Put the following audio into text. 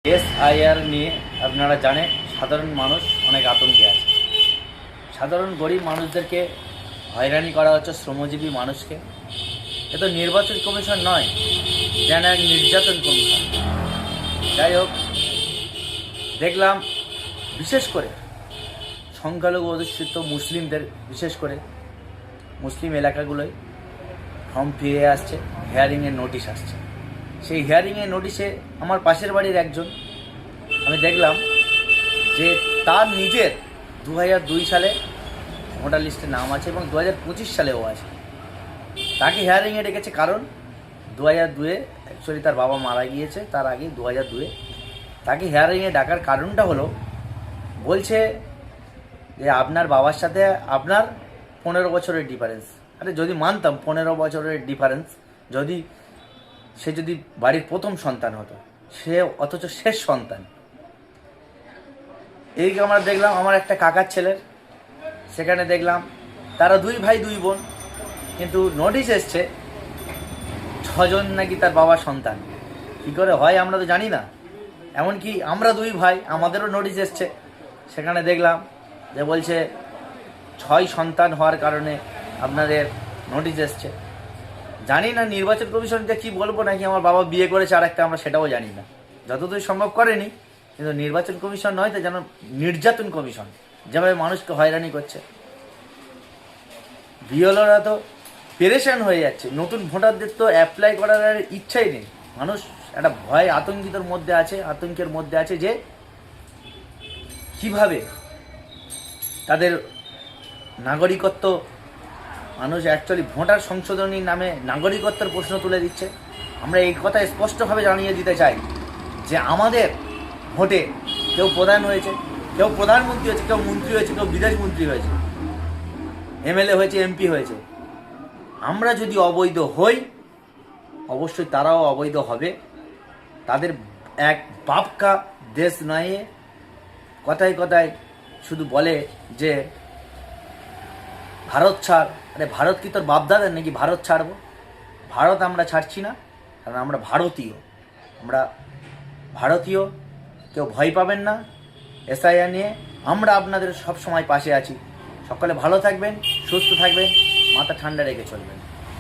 SIR নিয়ে আপনারা জানেন সাধারণ মানুষ অনেক আতঙ্কে আছে। সাধারণ গরিব মানুষদেরকে হয়রানি করা হচ্ছে, শ্রমজীবী মানুষকে। এ তো নির্বাচন কমিশন নয়, যেন এক নির্যাতন কমিশন। যাই হোক, দেখলাম বিশেষ করে সংখ্যালঘু অধ্যুষিত মুসলিমদের, বিশেষ করে মুসলিম এলাকাগুলোয় ফর্ম ফিরে আসছে, হিয়ারিংয়ের নোটিশ আসছে। সেই হিয়ারিংয়ের নোটিশে আমার পাশের বাড়ির একজন, আমি দেখলাম যে তার নিজের 2002 সালে ভোটার লিস্টে নাম আছে এবং 2025 সালেও আছে। তাকে হিয়ারিংয়ে ডেকেছে, কারণ 2002-এ অ্যাকচুয়ালি তার বাবা মারা গিয়েছে, তার আগে 2002-এ তাকে হিয়ারিংয়ে ডাকার কারণটা হলো, বলছে যে আপনার বাবার সাথে আপনার 15 বছরের ডিফারেন্স। আরে যদি মানতাম 15 বছরের ডিফারেন্স, সে যদি বাড়ির প্রথম সন্তান হতো, সে অথচ শেষ সন্তান। এই আমরা দেখলাম আমার একটা কাকার ছেলের, সেখানে দেখলাম তারা 2 ভাই 2 বোন, কিন্তু নোটিশ এসছে 6 জন নাকি তার বাবার সন্তান। কী করে হয় আমরা তো জানি না। এমনকি আমরা 2 ভাই, আমাদেরও নোটিশ এসছে, সেখানে দেখলাম যে বলছে 6 সন্তান হওয়ার কারণে আপনাদের নোটিশ এসছে। জানি না নির্বাচন কমিশনকে কি বলবো, নাকি আমার বাবা বিয়ে করেছে আর একটা, আমরা সেটাও জানি না, যতদূর সম্ভব করেনি। কিন্তু নির্বাচন কমিশন নয় তো, যেন নির্যাতন কমিশন, যেভাবে মানুষকে হয়রানি করছে। বিএলওরা তো পেরেশান হয়ে যাচ্ছে, নতুন ভোটারদের তো অ্যাপ্লাই করার আর ইচ্ছাই নেই। মানুষ একটা ভয় আতঙ্কের মধ্যে আছে যে কিভাবে তাদের নাগরিকত্ব, মানুষ অ্যাকচুয়ালি ভোটার সংশোধনীর নামে নাগরিকত্বের প্রশ্ন তুলে দিচ্ছে। আমরা এই কথা স্পষ্টভাবে জানিয়ে দিতে চাই যে আমাদের ভোটে কেউ প্রধান হয়েছে, কেউ প্রধানমন্ত্রী হয়েছে, কেউ মন্ত্রী হয়েছে, কেউ বিদেশ মন্ত্রী হয়েছে, এমএলএ হয়েছে, এমপি হয়েছে। আমরা যদি অবৈধ হই, অবশ্যই তারাও অবৈধ হবে। তাদের এক বাপকা দেশ নয়। কথায় কথায় শুধু বলে যে ভারত ছাড়। আরে ভারত কি তোর বাপদাদার নাকি ভারত ছাড়বো? ভারত আমরা ছাড়ছি না, কারণ আমরা ভারতীয়। কেউ ভয় পাবেন না এসআইআর নিয়ে, আমরা আপনাদের সব সময় পাশে আছি। সকলে ভালো থাকবেন, সুস্থ থাকবেন, মাথা ঠান্ডা রেখে চলবেন।